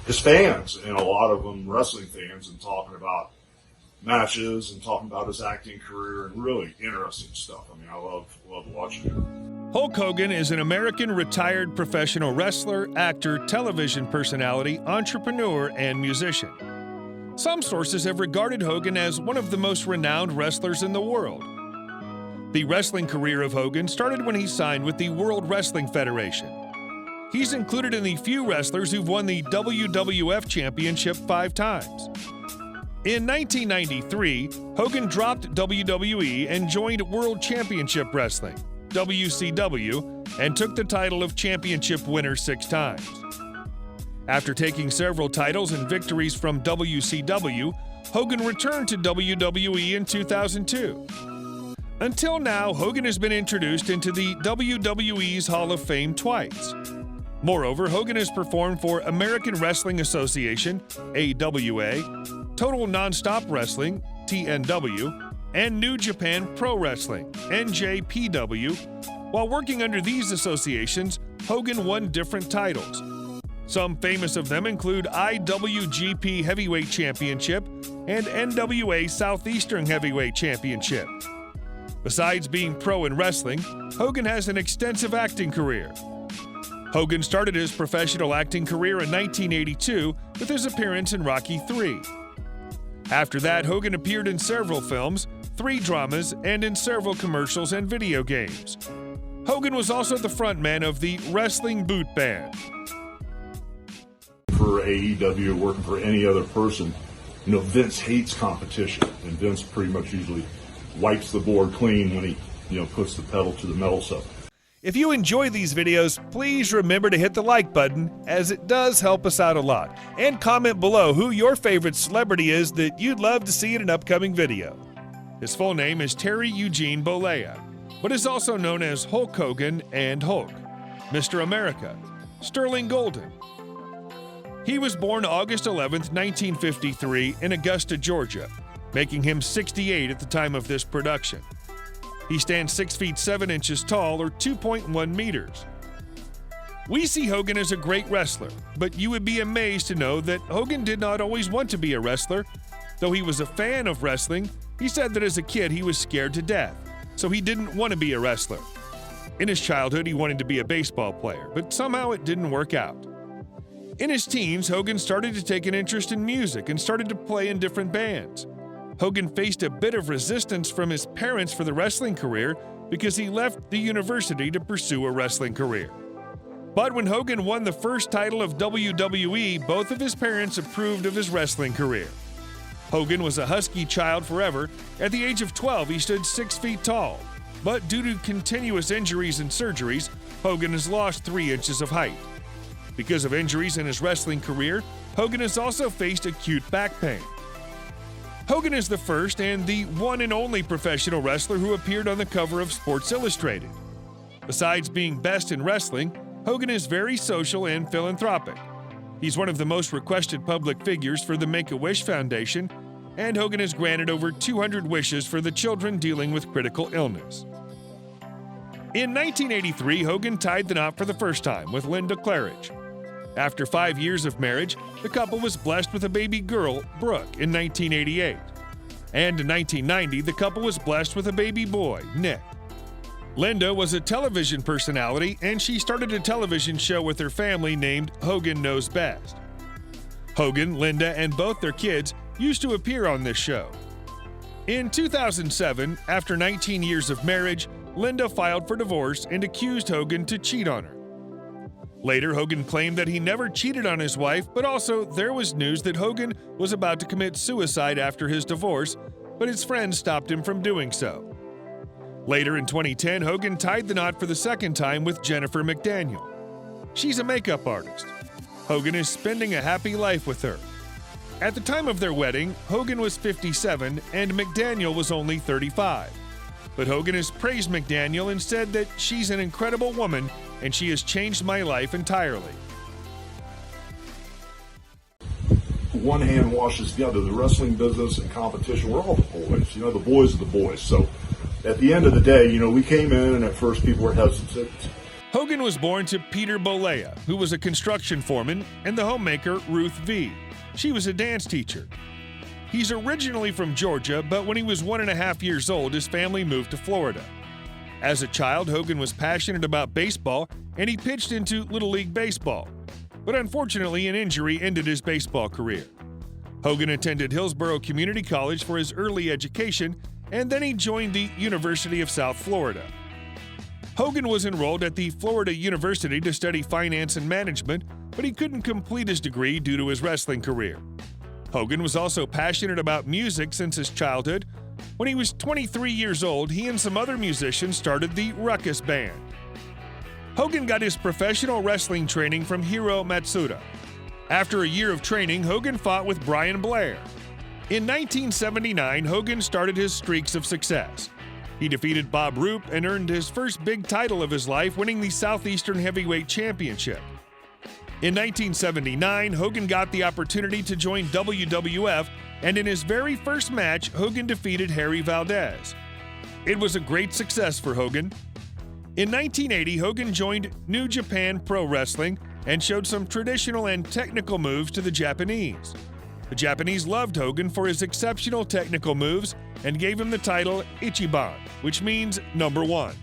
his fans, and a lot of them wrestling fans, and talking about matches and talking about his acting career and really interesting stuff. I mean, I love watching it. Hulk Hogan is an American retired professional wrestler, actor, television personality, entrepreneur, and musician. Some sources have regarded Hogan as one of the most renowned wrestlers in the world. The wrestling career of Hogan started when he signed with the World Wrestling Federation. He's included in the few wrestlers who've won the WWF Championship 5 times. In 1993, Hogan dropped WWE and joined World Championship Wrestling, WCW, and took the title of championship winner 6 times. After taking several titles and victories from WCW, Hogan returned to WWE in 2002. Until now, Hogan has been introduced into the WWE's Hall of Fame twice. Moreover, Hogan has performed for American Wrestling Association, AWA, Total Nonstop Wrestling, TNW, and New Japan Pro Wrestling, NJPW. While working under these associations, Hogan won different titles. Some famous of them include IWGP Heavyweight Championship and NWA Southeastern Heavyweight Championship. Besides being pro in wrestling, Hogan has an extensive acting career. Hogan started his professional acting career in 1982 with his appearance in Rocky III. After that, Hogan appeared in several films, 3 dramas, and in several commercials and video games. Hogan was also the frontman of the Wrestling Boot Band. For AEW, working for any other person, Vince hates competition, and Vince pretty much usually wipes the board clean when he, puts the pedal to the metal. So, if you enjoy these videos, please remember to hit the like button, as it does help us out a lot. And comment below who your favorite celebrity is that you'd love to see in an upcoming video. His full name is Terry Eugene Bollea, but is also known as Hulk Hogan and Hulk, Mr. America, Sterling Golden. He was born August 11, 1953 in Augusta, Georgia, making him 68 at the time of this production. He stands 6 feet 7 inches tall, or 2.1 meters. We see Hogan as a great wrestler, but you would be amazed to know that Hogan did not always want to be a wrestler. Though he was a fan of wrestling, he said that as a kid he was scared to death, so he didn't want to be a wrestler. In his childhood, he wanted to be a baseball player, but somehow it didn't work out. In his teens, Hogan started to take an interest in music and started to play in different bands. Hogan faced a bit of resistance from his parents for the wrestling career because he left the university to pursue a wrestling career. But when Hogan won the first title of WWE, both of his parents approved of his wrestling career. Hogan was a husky child forever. At the age of 12, he stood 6 feet tall. But due to continuous injuries and surgeries, Hogan has lost 3 inches of height. Because of injuries in his wrestling career, Hogan has also faced acute back pain. Hogan is the first and the one and only professional wrestler who appeared on the cover of Sports Illustrated. Besides being best in wrestling, Hogan is very social and philanthropic. He's one of the most requested public figures for the Make-A-Wish Foundation, and Hogan has granted over 200 wishes for the children dealing with critical illness. In 1983, Hogan tied the knot for the first time with Linda Claridge. After 5 years of marriage, the couple was blessed with a baby girl, Brooke, in 1988. And in 1990, the couple was blessed with a baby boy, Nick. Linda was a television personality, and she started a television show with her family named Hogan Knows Best. Hogan, Linda, and both their kids used to appear on this show. In 2007, after 19 years of marriage, Linda filed for divorce and accused Hogan to cheat on her. Later, Hogan claimed that he never cheated on his wife, but also there was news that Hogan was about to commit suicide after his divorce, but his friends stopped him from doing so. Later in 2010, Hogan tied the knot for the second time with Jennifer McDaniel. She's a makeup artist. Hogan is spending a happy life with her. At the time of their wedding, Hogan was 57 and McDaniel was only 35. But Hogan has praised McDaniel and said that she's an incredible woman and she has changed my life entirely. One hand washes the other. The wrestling business and competition, we're all the boys. The boys are the boys. So at the end of the day, we came in and at first people were hesitant. Hogan was born to Peter Bolea, who was a construction foreman, and the homemaker Ruth V. She was a dance teacher. He's originally from Georgia, but when he was 1.5 years old, his family moved to Florida. As a child, Hogan was passionate about baseball, and he pitched into Little League Baseball. But unfortunately, an injury ended his baseball career. Hogan attended Hillsborough Community College for his early education, and then he joined the University of South Florida. Hogan was enrolled at the Florida University to study finance and management, but he couldn't complete his degree due to his wrestling career. Hogan was also passionate about music since his childhood. When he was 23 years old, he and some other musicians started the Ruckus Band. Hogan got his professional wrestling training from Hiro Matsuda. After a year of training, Hogan fought with Brian Blair. In 1979, Hogan started his streaks of success. He defeated Bob Roop and earned his first big title of his life, winning the Southeastern Heavyweight Championship. In 1979, Hogan got the opportunity to join WWF, and in his very first match, Hogan defeated Harry Valdez. It was a great success for Hogan. In 1980, Hogan joined New Japan Pro Wrestling and showed some traditional and technical moves to the Japanese. The Japanese loved Hogan for his exceptional technical moves and gave him the title Ichiban, which means number one.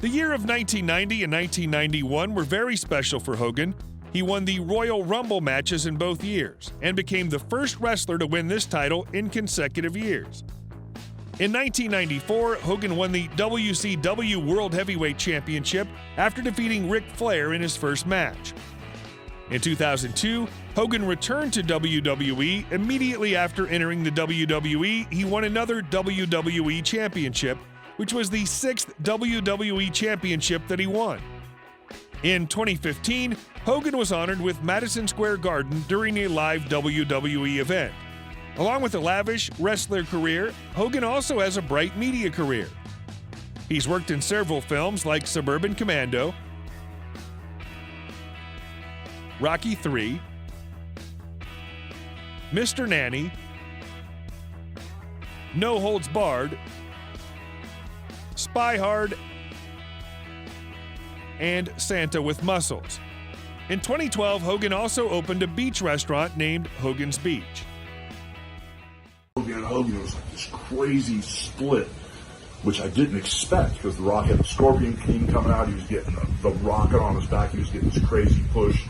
The year of 1990 and 1991 were very special for Hogan. He won the Royal Rumble matches in both years and became the first wrestler to win this title in consecutive years. In 1994, Hogan won the WCW World Heavyweight Championship after defeating Ric Flair in his first match. In 2002, Hogan returned to WWE. Immediately after entering the WWE, he won another WWE Championship, which was the 6th WWE Championship that he won. In 2015, Hogan was honored with Madison Square Garden during a live WWE event. Along with a lavish wrestler career, Hogan also has a bright media career. He's worked in several films like Suburban Commando, Rocky III, Mr. Nanny, No Holds Barred, Spy Hard, and Santa with Muscles. In 2012, Hogan also opened a beach restaurant named Hogan's Beach. Hogan was like this crazy split, which I didn't expect because The Rock had the Scorpion King coming out. He was getting the rocket on his back. He was getting this crazy push.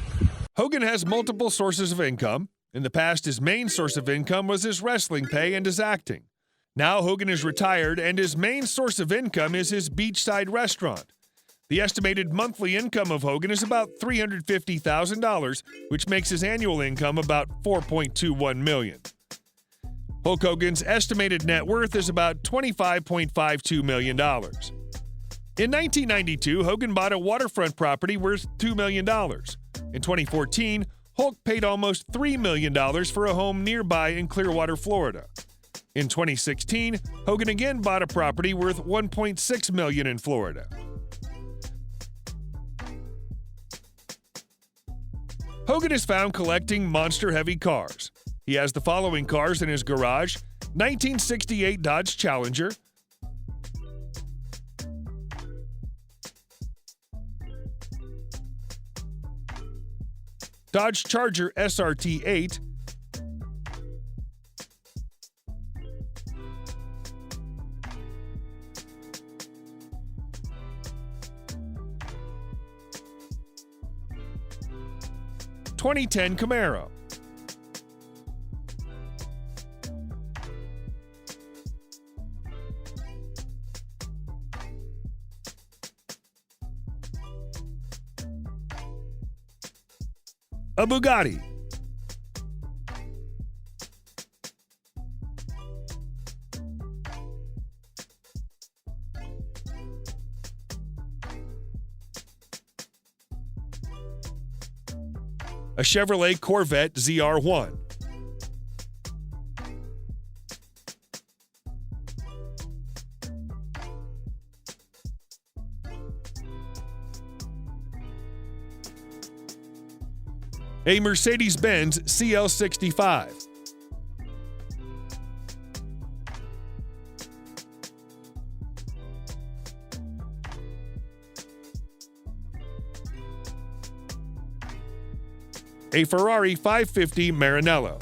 Hogan has multiple sources of income. In the past, his main source of income was his wrestling pay and his acting. Now Hogan is retired, and his main source of income is his beachside restaurant. The estimated monthly income of Hogan is about $350,000, which makes his annual income about $4.21 million. Hulk Hogan's estimated net worth is about $25.52 million. In 1992, Hogan bought a waterfront property worth $2 million. In 2014, Hulk paid almost $3 million for a home nearby in Clearwater, Florida. In 2016, Hogan again bought a property worth $1.6 million in Florida. Hogan is found collecting monster-heavy cars. He has the following cars in his garage: 1968 Dodge Challenger, Dodge Charger SRT-8, (2010) Camaro, a Bugatti, a Chevrolet Corvette ZR1, a Mercedes-Benz CL65, a Ferrari 550 Maranello,